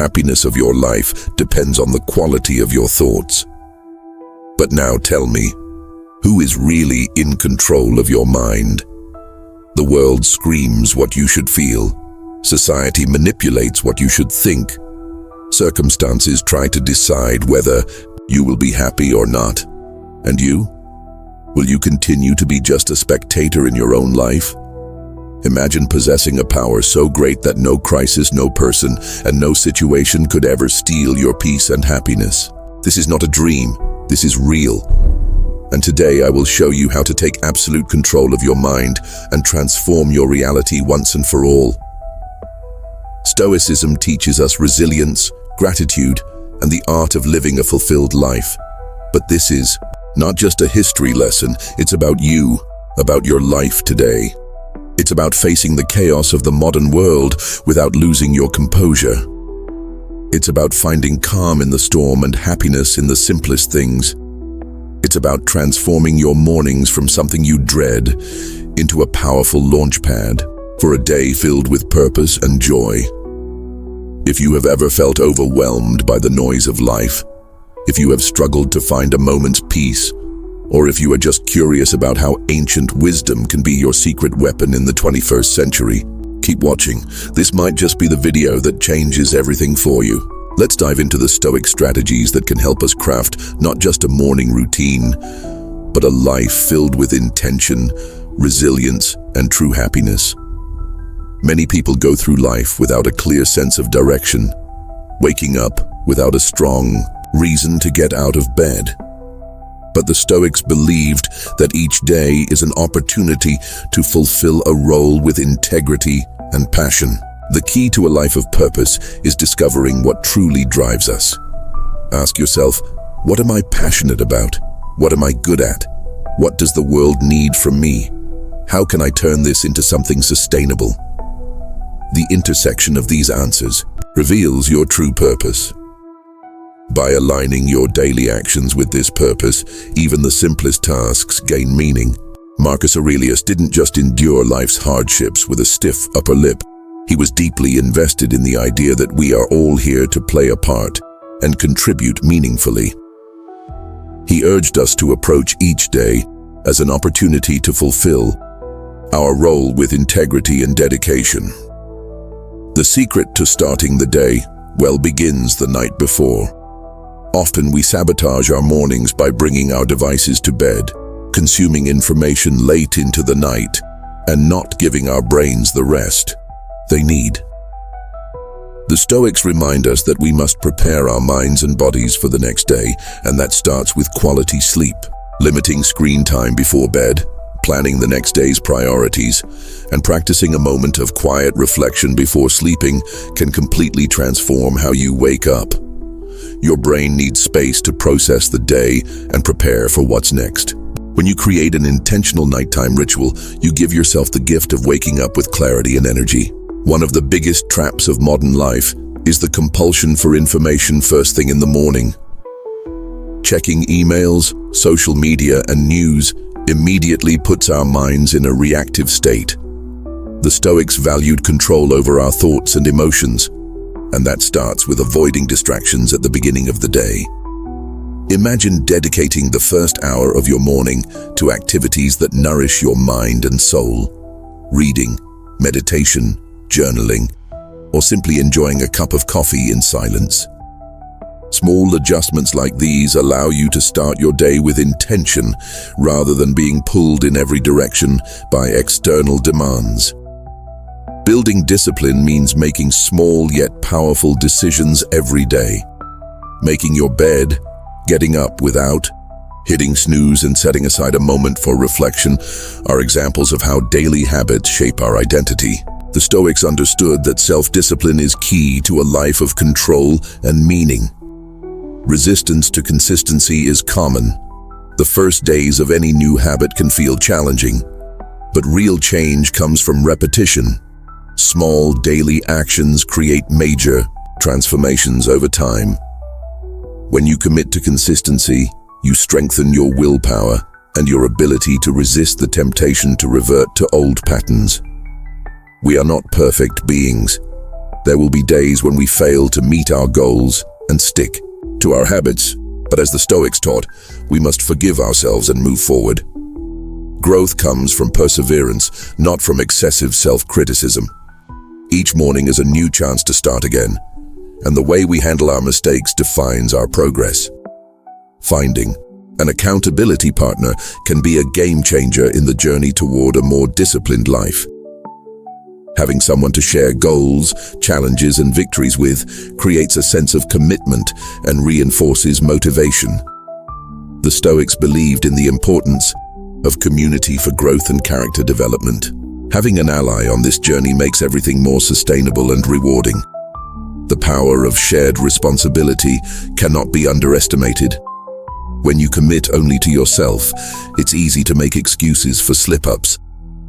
happiness of your life depends on the quality of your thoughts. But now tell me, who is really in control of your mind? The world screams what you should feel. Society manipulates what you should think. Circumstances try to decide whether you will be happy or not. And you? Will you continue to be just a spectator in your own life? Imagine possessing a power so great that no crisis, no person, and no situation could ever steal your peace and happiness. This is not a dream, this is real. And today I will show you how to take absolute control of your mind and transform your reality once and for all. Stoicism teaches us resilience, gratitude, and the art of living a fulfilled life. But this is not just a history lesson, it's about you, about your life today. It's about facing the chaos of the modern world without losing your composure. It's about finding calm in the storm and happiness in the simplest things. It's about transforming your mornings from something you dread into a powerful launchpad for a day filled with purpose and joy. If you have ever felt overwhelmed by the noise of life, if you have struggled to find a moment's peace, or if you are just curious about how ancient wisdom can be your secret weapon in the 21st century, keep watching. This might just be the video that changes everything for you. Let's dive into the Stoic strategies that can help us craft not just a morning routine, but a life filled with intention, resilience, and true happiness. Many people go through life without a clear sense of direction, waking up without a strong reason to get out of bed. But the Stoics believed that each day is an opportunity to fulfill a role with integrity and passion. The key to a life of purpose is discovering what truly drives us. Ask yourself, what am I passionate about? What am I good at? What does the world need from me? How can I turn this into something sustainable? The intersection of these answers reveals your true purpose. By aligning your daily actions with this purpose, even the simplest tasks gain meaning. Marcus Aurelius didn't just endure life's hardships with a stiff upper lip. He was deeply invested in the idea that we are all here to play a part and contribute meaningfully. He urged us to approach each day as an opportunity to fulfill our role with integrity and dedication. The secret to starting the day begins the night before. Often we sabotage our mornings by bringing our devices to bed, consuming information late into the night, and not giving our brains the rest they need. The Stoics remind us that we must prepare our minds and bodies for the next day, and that starts with quality sleep, limiting screen time before bed, planning the next day's priorities, and practicing a moment of quiet reflection before sleeping can completely transform how you wake up. Your brain needs space to process the day and prepare for what's next. When you create an intentional nighttime ritual, you give yourself the gift of waking up with clarity and energy. One of the biggest traps of modern life is the compulsion for information first thing in the morning. Checking emails, social media, and news immediately puts our minds in a reactive state. The Stoics valued control over our thoughts and emotions, and that starts with avoiding distractions at the beginning of the day. Imagine dedicating the first hour of your morning to activities that nourish your mind and soul. Reading, meditation, journaling, or simply enjoying a cup of coffee in silence. Small adjustments like these allow you to start your day with intention rather than being pulled in every direction by external demands. Building discipline means making small yet powerful decisions every day. Making your bed, getting up without hitting snooze, and setting aside a moment for reflection are examples of how daily habits shape our identity. The Stoics understood that self-discipline is key to a life of control and meaning. Resistance to consistency is common. The first days of any new habit can feel challenging, but real change comes from repetition. Small daily actions create major transformations over time. When you commit to consistency, you strengthen your willpower and your ability to resist the temptation to revert to old patterns. We are not perfect beings, There will be days when we fail to meet our goals and stick to our habits, but as the Stoics taught, we must forgive ourselves and move forward. Growth comes from perseverance, not from excessive self-criticism. Each morning is a new chance to start again, and the way we handle our mistakes defines our progress. Finding an accountability partner can be a game changer in the journey toward a more disciplined life. Having someone to share goals, challenges, and victories with creates a sense of commitment and reinforces motivation. The Stoics believed in the importance of community for growth and character development. Having an ally on this journey makes everything more sustainable and rewarding. The power of shared responsibility cannot be underestimated. When you commit only to yourself, it's easy to make excuses for slip-ups.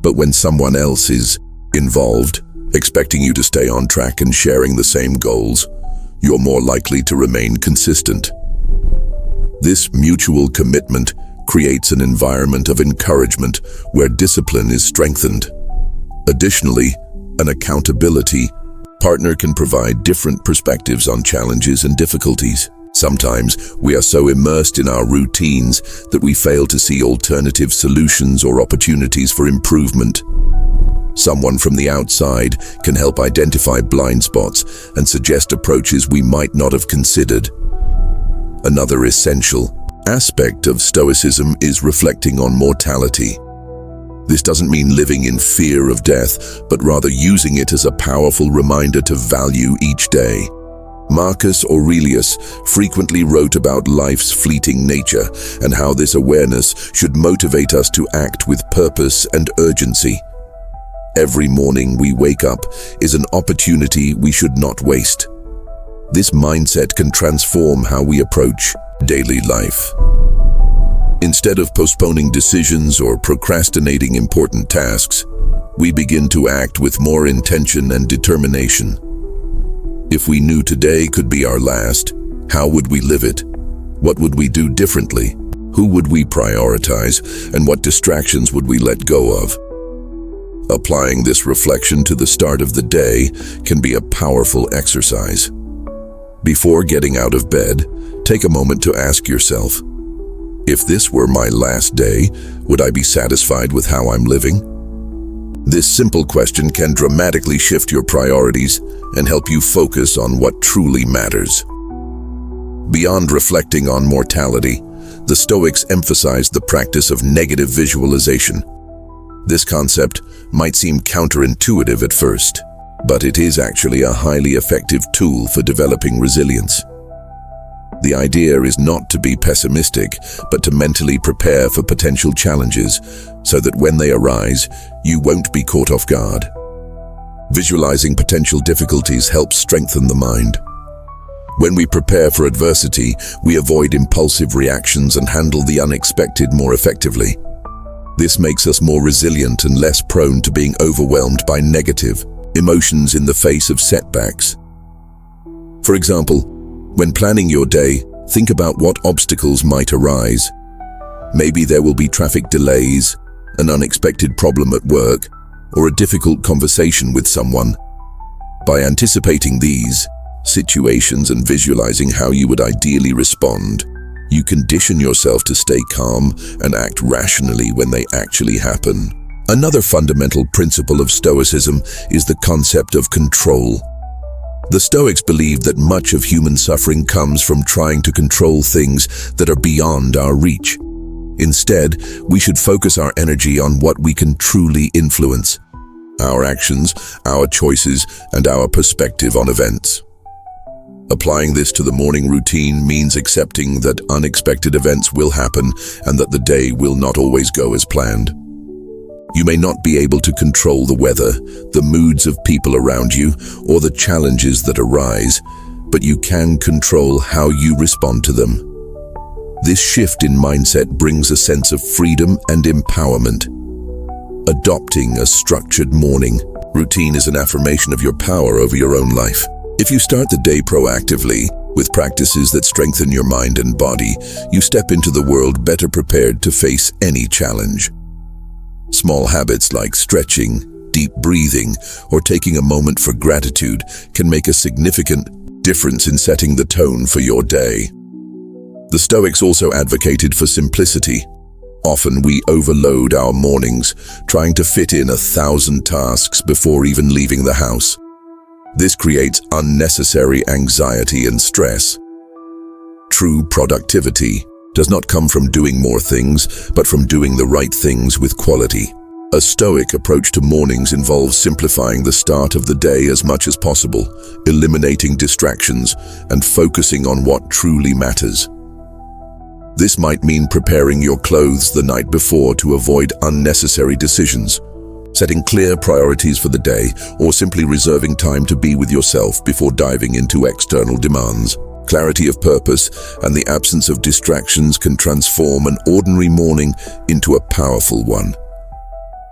But when someone else is involved, expecting you to stay on track and sharing the same goals, you're more likely to remain consistent. This mutual commitment creates an environment of encouragement where discipline is strengthened. Additionally, an accountability partner can provide different perspectives on challenges and difficulties. Sometimes we are so immersed in our routines that we fail to see alternative solutions or opportunities for improvement. Someone from the outside can help identify blind spots and suggest approaches we might not have considered. Another essential aspect of Stoicism is reflecting on mortality. This doesn't mean living in fear of death, but rather using it as a powerful reminder to value each day. Marcus Aurelius frequently wrote about life's fleeting nature and how this awareness should motivate us to act with purpose and urgency. Every morning we wake up is an opportunity we should not waste. This mindset can transform how we approach daily life. Instead of postponing decisions or procrastinating important tasks, we begin to act with more intention and determination. If we knew today could be our last, how would we live it? What would we do differently? Who would we prioritize? And what distractions would we let go of? Applying this reflection to the start of the day can be a powerful exercise. Before getting out of bed, take a moment to ask yourself, if this were my last day, would I be satisfied with how I'm living? This simple question can dramatically shift your priorities and help you focus on what truly matters. Beyond reflecting on mortality, the Stoics emphasized the practice of negative visualization. This concept might seem counterintuitive at first, but it is actually a highly effective tool for developing resilience. The idea is not to be pessimistic, but to mentally prepare for potential challenges so that when they arise, you won't be caught off guard. Visualizing potential difficulties helps strengthen the mind. When we prepare for adversity, we avoid impulsive reactions and handle the unexpected more effectively. This makes us more resilient and less prone to being overwhelmed by negative emotions in the face of setbacks. For example, when planning your day, think about what obstacles might arise. Maybe there will be traffic delays, an unexpected problem at work, or a difficult conversation with someone. By anticipating these situations and visualizing how you would ideally respond, you condition yourself to stay calm and act rationally when they actually happen. Another fundamental principle of Stoicism is the concept of control. The Stoics believed that much of human suffering comes from trying to control things that are beyond our reach. Instead, we should focus our energy on what we can truly influence: our actions, our choices, and our perspective on events. Applying this to the morning routine means accepting that unexpected events will happen and that the day will not always go as planned. You may not be able to control the weather, the moods of people around you, or the challenges that arise, but you can control how you respond to them. This shift in mindset brings a sense of freedom and empowerment. Adopting a structured morning routine is an affirmation of your power over your own life. If you start the day proactively, with practices that strengthen your mind and body, you step into the world better prepared to face any challenge. Small habits like stretching, deep breathing or taking a moment for gratitude can make a significant difference in setting the tone for your day. The Stoics also advocated for simplicity. Often we overload our mornings, trying to fit in 1,000 tasks before even leaving the house. This creates unnecessary anxiety and stress. True productivity does not come from doing more things, but from doing the right things with quality. A Stoic approach to mornings involves simplifying the start of the day as much as possible, eliminating distractions, and focusing on what truly matters. This might mean preparing your clothes the night before to avoid unnecessary decisions, setting clear priorities for the day, or simply reserving time to be with yourself before diving into external demands. Clarity of purpose and the absence of distractions can transform an ordinary morning into a powerful one.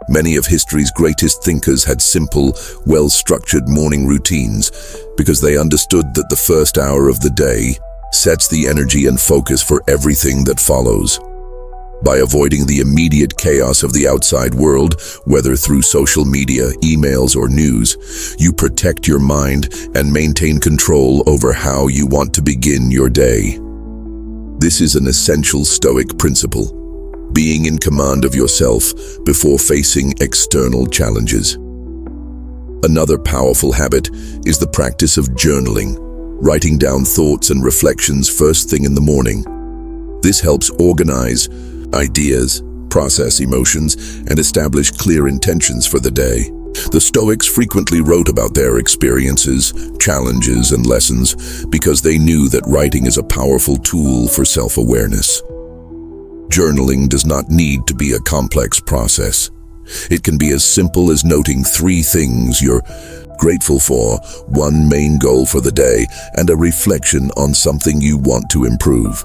Many of history's greatest thinkers had simple, well-structured morning routines because they understood that the first hour of the day sets the energy and focus for everything that follows. By avoiding the immediate chaos of the outside world, whether through social media, emails, or news, you protect your mind and maintain control over how you want to begin your day. This is an essential Stoic principle, being in command of yourself before facing external challenges. Another powerful habit is the practice of journaling, writing down thoughts and reflections first thing in the morning. This helps organize ideas, process emotions, and establish clear intentions for the day. The Stoics frequently wrote about their experiences, challenges, and lessons because they knew that writing is a powerful tool for self-awareness. Journaling does not need to be a complex process. It can be as simple as noting 3 things you're grateful for, 1 main goal for the day, and a reflection on something you want to improve.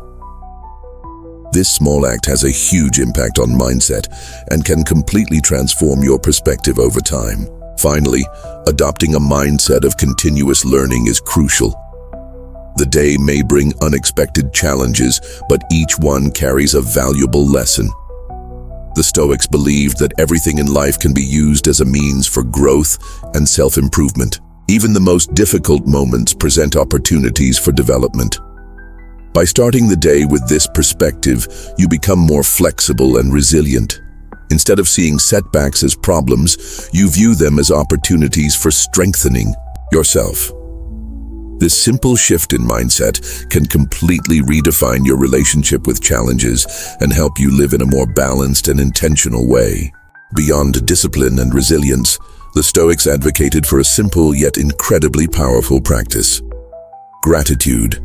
This small act has a huge impact on mindset and can completely transform your perspective over time. Finally, adopting a mindset of continuous learning is crucial. The day may bring unexpected challenges, but each one carries a valuable lesson. The Stoics believed that everything in life can be used as a means for growth and self-improvement. Even the most difficult moments present opportunities for development. By starting the day with this perspective, you become more flexible and resilient. Instead of seeing setbacks as problems, you view them as opportunities for strengthening yourself. This simple shift in mindset can completely redefine your relationship with challenges and help you live in a more balanced and intentional way. Beyond discipline and resilience, the Stoics advocated for a simple yet incredibly powerful practice: gratitude.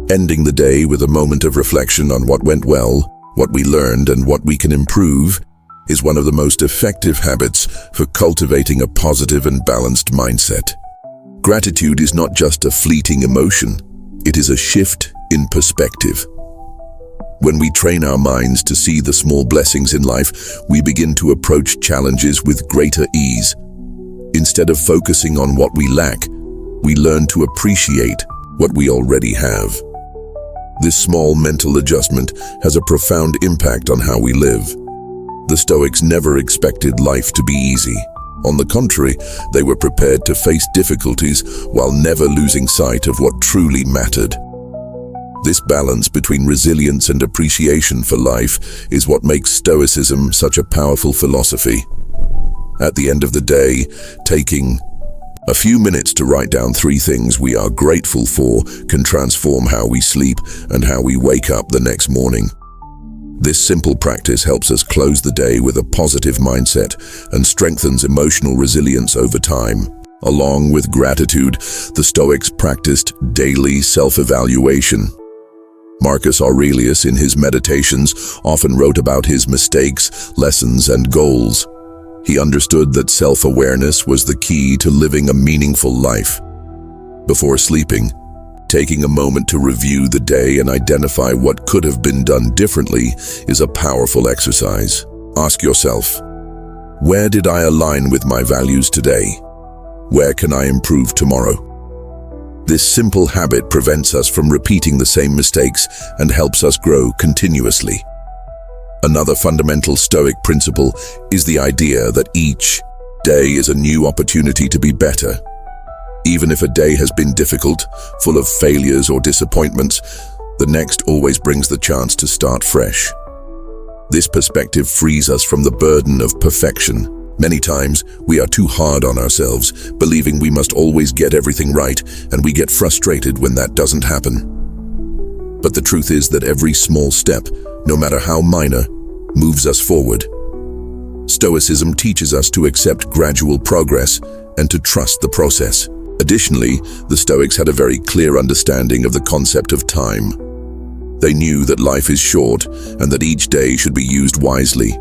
Ending the day with a moment of reflection on what went well, what we learned, and what we can improve is one of the most effective habits for cultivating a positive and balanced mindset. Gratitude is not just a fleeting emotion, it is a shift in perspective. When we train our minds to see the small blessings in life, we begin to approach challenges with greater ease. Instead of focusing on what we lack, we learn to appreciate what we already have. This small mental adjustment has a profound impact on how we live. The Stoics never expected life to be easy. On the contrary, they were prepared to face difficulties while never losing sight of what truly mattered. This balance between resilience and appreciation for life is what makes Stoicism such a powerful philosophy. At the end of the day, taking a few minutes to write down 3 things we are grateful for can transform how we sleep and how we wake up the next morning. This simple practice helps us close the day with a positive mindset and strengthens emotional resilience over time. Along with gratitude, the Stoics practiced daily self-evaluation. Marcus Aurelius, in his meditations, often wrote about his mistakes, lessons, and goals. He understood that self-awareness was the key to living a meaningful life. Before sleeping, taking a moment to review the day and identify what could have been done differently is a powerful exercise. Ask yourself, where did I align with my values today? Where can I improve tomorrow? This simple habit prevents us from repeating the same mistakes and helps us grow continuously. Another fundamental Stoic principle is the idea that each day is a new opportunity to be better. Even if a day has been difficult, full of failures or disappointments, the next always brings the chance to start fresh. This perspective frees us from the burden of perfection. Many times, we are too hard on ourselves, believing we must always get everything right, and we get frustrated when that doesn't happen. But the truth is that every small step, no matter how minor, moves us forward. Stoicism teaches us to accept gradual progress and to trust the process. Additionally, the Stoics had a very clear understanding of the concept of time. They knew that life is short and that each day should be used wisely.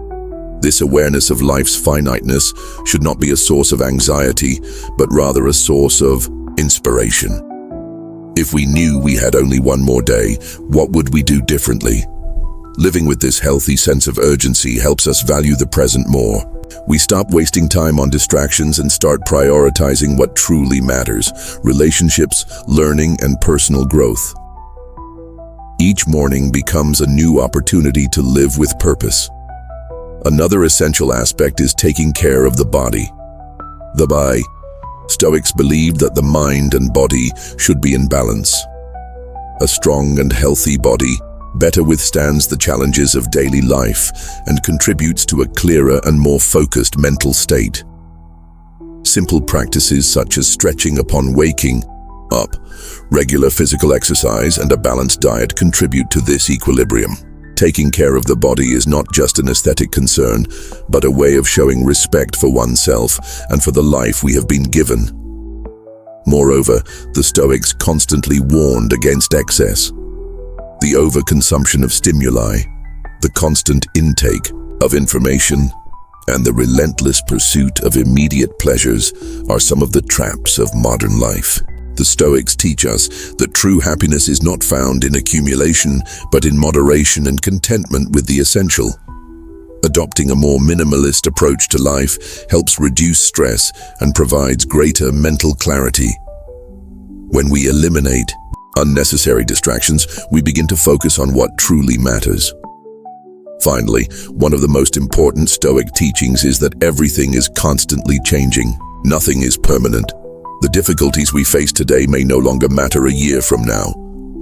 This awareness of life's finiteness should not be a source of anxiety, but rather a source of inspiration. If we knew we had only one more day, what would we do differently? Living with this healthy sense of urgency helps us value the present more. We stop wasting time on distractions and start prioritizing what truly matters: relationships, learning, and personal growth. Each morning becomes a new opportunity to live with purpose. Another essential aspect is taking care of the body. Stoics believed that the mind and body should be in balance. A strong and healthy body better withstands the challenges of daily life and contributes to a clearer and more focused mental state. Simple practices such as stretching upon waking up, regular physical exercise, and a balanced diet contribute to this equilibrium. Taking care of the body is not just an aesthetic concern, but a way of showing respect for oneself and for the life we have been given. Moreover, the Stoics constantly warned against excess. The overconsumption of stimuli, the constant intake of information, and the relentless pursuit of immediate pleasures are some of the traps of modern life. The Stoics teach us that true happiness is not found in accumulation, but in moderation and contentment with the essential. Adopting a more minimalist approach to life helps reduce stress and provides greater mental clarity. When we eliminate unnecessary distractions, we begin to focus on what truly matters. Finally, one of the most important Stoic teachings is that everything is constantly changing. Nothing is permanent. The difficulties we face today may no longer matter a year from now.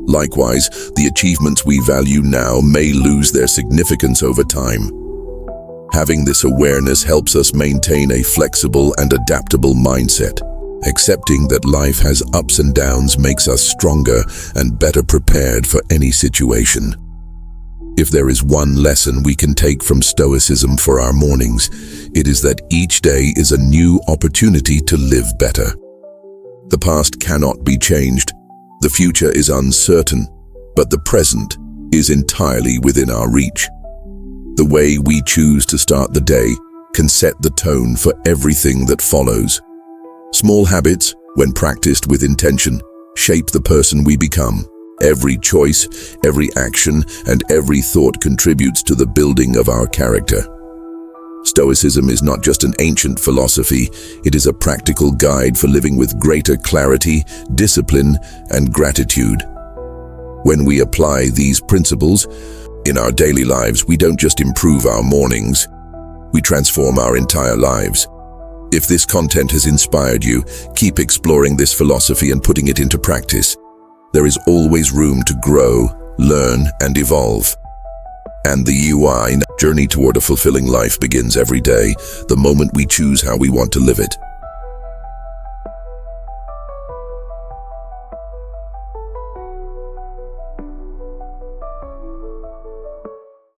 Likewise, the achievements we value now may lose their significance over time. Having this awareness helps us maintain a flexible and adaptable mindset. Accepting that life has ups and downs makes us stronger and better prepared for any situation. If there is one lesson we can take from Stoicism for our mornings, it is that each day is a new opportunity to live better. The past cannot be changed, the future is uncertain, but the present is entirely within our reach. The way we choose to start the day can set the tone for everything that follows. Small habits, when practiced with intention, shape the person we become. Every choice, every action, and every thought contributes to the building of our character. Stoicism is not just an ancient philosophy, it is a practical guide for living with greater clarity, discipline, and gratitude. When we apply these principles in our daily lives, we don't just improve our mornings, we transform our entire lives. If this content has inspired you, keep exploring this philosophy and putting it into practice. There is always room to grow, learn, and evolve. And the journey toward a fulfilling life begins every day, the moment we choose how we want to live it.